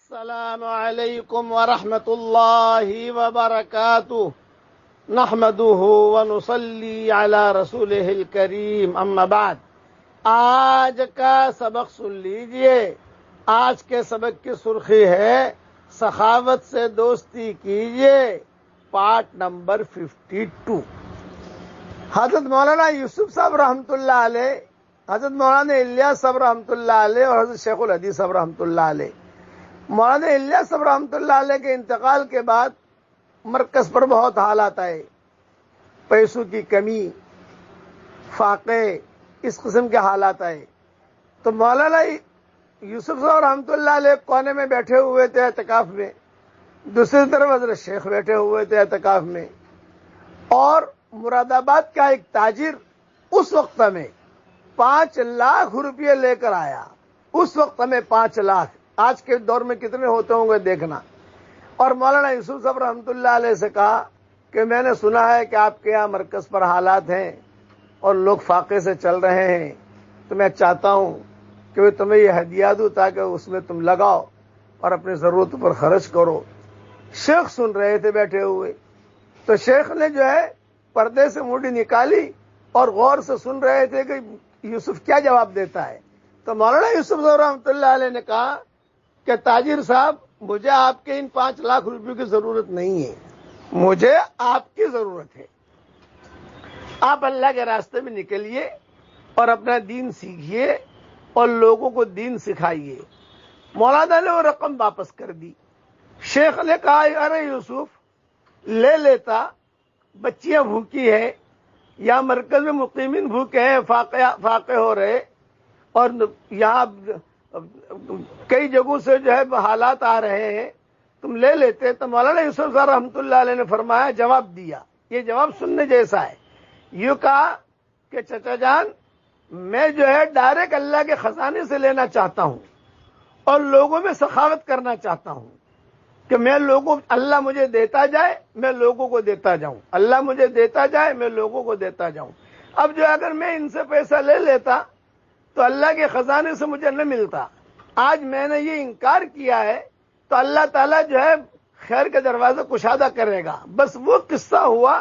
السلام علیکم ورحمۃ اللہ وبرکاتہ نحمده ونصلی علی رسولہ الکریم اما بعد۔ آج کا سبق سن لیجئے۔ آج کے سبق کی سرخی ہے سخاوت سے دوستی کیجئے، پارٹ نمبر 52۔ حضرت مولانا یوسف صاحب رحمۃ اللہ علیہ، حضرت مولانا الیاس صاحب رحمۃ اللہ علیہ اور حضرت شیخ الحدیث صاحب رحمۃ اللہ علیہ، مولانا الیاس صاحب رحمۃ اللہ علیہ کے انتقال کے بعد مرکز پر بہت حالات آئے، پیسوں کی کمی، فاقے، اس قسم کے حالات آئے۔ تو مولانا یوسف صاحب رحمۃ اللہ علیہ کونے میں بیٹھے ہوئے تھے اعتکاف میں، دوسری طرف حضرت شیخ بیٹھے ہوئے تھے اعتکاف میں، اور مراد آباد کا ایک تاجر اس وقت میں 5 لاکھ روپئے لے کر آیا۔ اس وقت میں 5 لاکھ، آج کے دور میں کتنے ہوتے ہوں گے دیکھنا۔ اور مولانا یوسف صاحب رحمۃ اللہ علیہ سے کہا کہ میں نے سنا ہے کہ آپ کے یہاں مرکز پر حالات ہیں اور لوگ فاقے سے چل رہے ہیں، تو میں چاہتا ہوں کہ تمہیں یہ ہدیہ دوں تاکہ اس میں تم لگاؤ اور اپنی ضرورتوں پر خرچ کرو۔ شیخ سن رہے تھے بیٹھے ہوئے، تو شیخ نے جو ہے پردے سے مٹھی نکالی اور غور سے سن رہے تھے کہ یوسف کیا جواب دیتا ہے۔ تو مولانا یوسف صاحب رحمۃ اللہ علیہ نے کہا کہ تاجر صاحب، مجھے آپ کے ان 5 لاکھ روپے کی ضرورت نہیں ہے، مجھے آپ کی ضرورت ہے۔ آپ اللہ کے راستے میں نکلیے اور اپنا دین سیکھیے اور لوگوں کو دین سکھائیے۔ مولانا نے وہ رقم واپس کر دی۔ شیخ نے کہا ارے یوسف، لے لیتا، بچیاں بھوکی ہے یا مرکز میں مقیمین بھوکے ہیں، فاقے ہو رہے، اور یہاں کئی جگہوں سے جو ہے حالات آ رہے ہیں، تم لے لیتے۔ تو مولانا یوسف صاحب رحمۃ اللہ علیہ نے فرمایا، جواب دیا، یہ جواب سننے جیسا ہے۔ یوں کہا کہ چچا جان، میں جو ہے ڈائریکٹ اللہ کے خزانے سے لینا چاہتا ہوں اور لوگوں میں سخاوت کرنا چاہتا ہوں کہ میں اللہ مجھے دیتا جائے، میں لوگوں کو دیتا جاؤں، اللہ مجھے دیتا جائے، میں لوگوں کو دیتا جاؤں۔ اب جو اگر میں ان سے پیسہ لے لیتا تو اللہ کے خزانے سے مجھے نہ ملتا۔ آج میں نے یہ انکار کیا ہے تو اللہ تعالیٰ جو ہے خیر کے دروازے کشادہ کرے گا۔ بس وہ قصہ ہوا،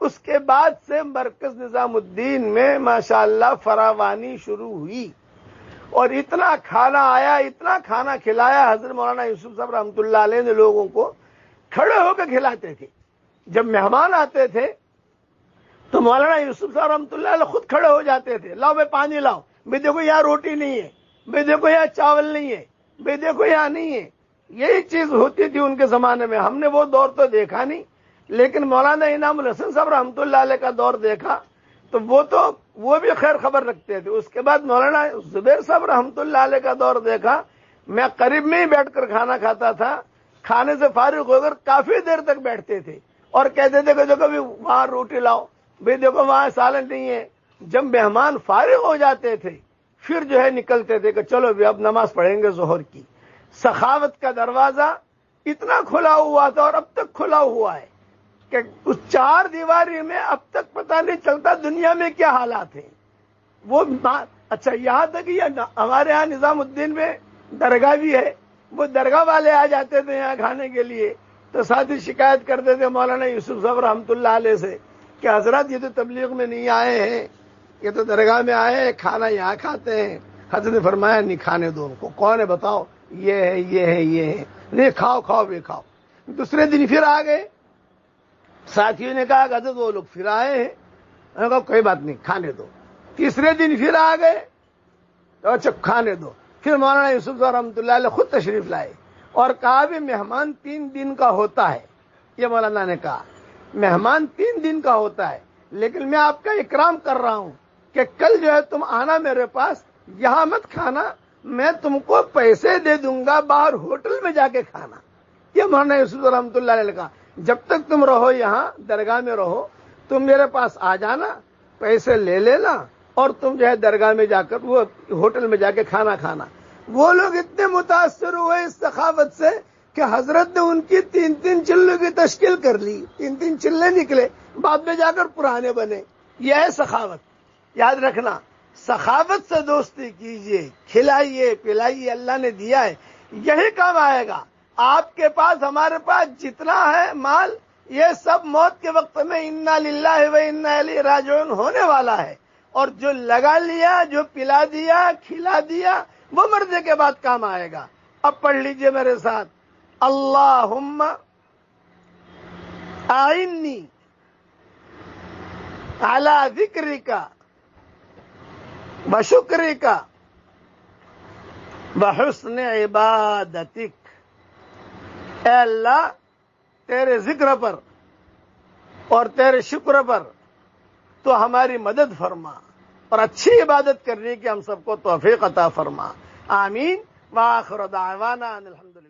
اس کے بعد سے مرکز نظام الدین میں ماشاءاللہ فراوانی شروع ہوئی اور اتنا کھانا آیا، اتنا کھانا کھلایا۔ حضرت مولانا یوسف صاحب رحمۃ اللہ علیہ نے لوگوں کو کھڑے ہو کے کھلاتے تھے۔ جب مہمان آتے تھے تو مولانا یوسف صاحب رحمۃ اللہ علیہ خود کھڑے ہو جاتے تھے، لاؤ بھائی پانی لاؤ، بھائی دیکھو یہاں روٹی نہیں ہے، بھائی دیکھو یہاں چاول نہیں ہے، بھائی دیکھو یہاں نہیں ہے۔ یہی چیز ہوتی تھی ان کے زمانے میں۔ ہم نے وہ دور تو دیکھا نہیں، لیکن مولانا انعام الحسن صاحب رحمۃ اللہ علیہ کا دور دیکھا تو وہ بھی خیر خبر رکھتے تھے۔ اس کے بعد مولانا زبیر صاحب رحمۃ اللہ علیہ کا دور دیکھا، میں قریب میں ہی بیٹھ کر کھانا کھاتا تھا، کھانے سے فارغ ہو کر کافی دیر تک بیٹھتے تھے اور کہتے تھے کہ دیکھو وہاں روٹی لاؤ، بھائی دیکھو وہاں سالن نہیں ہے۔ جب مہمان فارغ ہو جاتے تھے پھر جو ہے نکلتے تھے کہ چلو بھی اب نماز پڑھیں گے ظہر کی۔ سخاوت کا دروازہ اتنا کھلا ہوا تھا اور اب تک کھلا ہوا ہے کہ اس 4 دیواری میں اب تک پتہ نہیں چلتا دنیا میں کیا حالات ہیں۔ وہ اچھا یہاں تک ہمارے ہاں نظام الدین میں درگاہ بھی ہے، وہ درگاہ والے آ جاتے تھے یہاں کھانے کے لیے تو ساتھی شکایت کرتے تھے مولانا یوسف صاحب رحمۃ اللہ علیہ سے کہ حضرت یہ تو تبلیغ میں نہیں آئے ہیں، یہ تو درگاہ میں آئے ہیں، کھانا یہاں کھاتے ہیں۔ حضرت نے فرمایا نہیں کھانے دو ان کو، کون ہے بتاؤ، یہ ہے یہ ہے یہ ہے، نہیں کھاؤ بھی کھاؤ۔ دوسرے دن پھر آ گئے، ساتھیوں نے کہا کہ حضرت وہ لوگ پھر آئے ہیں، انہوں نے کہا کوئی بات نہیں کھانے دو۔ تیسرے دن پھر آ گئے تو اچھا کھانے دو۔ پھر مولانا یوسف صاحب رحمۃ اللہ علیہ خود تشریف لائے اور کہا بھی مہمان 3 دن کا ہوتا ہے۔ یہ مولانا نے کہا مہمان 3 دن کا ہوتا ہے، لیکن میں آپ کا اکرام کر رہا ہوں کہ کل جو ہے تم آنا میرے پاس، یہاں مت کھانا، میں تم کو پیسے دے دوں گا، باہر ہوٹل میں جا کے کھانا۔ یہ مولانا یوسف رحمۃ اللہ علیہ نے کہا جب تک تم رہو یہاں درگاہ میں رہو، تم میرے پاس آ جانا، پیسے لے لینا اور تم جو ہے درگاہ میں جا کر وہ ہوٹل میں جا کے کھانا کھانا۔ وہ لوگ اتنے متاثر ہوئے اس سخاوت سے کہ حضرت نے ان کی 3 چلوں کی تشکیل کر لی، 3 چلے نکلے، بعد میں جا کر پرانے بنے۔ یہ ہے سخاوت۔ یاد رکھنا، سخاوت سے دوستی کیجئے، کھلائیے پلائیے، اللہ نے دیا ہے۔ یہی کام آئے گا. آپ کے پاس ہمارے پاس جتنا ہے مال یہ سب موت کے وقت میں انا للہ و انا الیہ راجعون ہونے والا ہے. اور جو لگا لیا، جو پلا دیا، کھلا دیا، وہ مرنے کے بعد کام آئے گا. اب پڑھ لیجئے میرے ساتھ، اللہم اعنی علی ذکرک وشکرک وحسن عبادتک. اے اللہ تیرے ذکر پر اور تیرے شکر پر تو ہماری مدد فرما اور اچھی عبادت کرنے کی ہم سب کو توفیق عطا فرما. آمین. وآخر دعوانا ان الحمدللہ.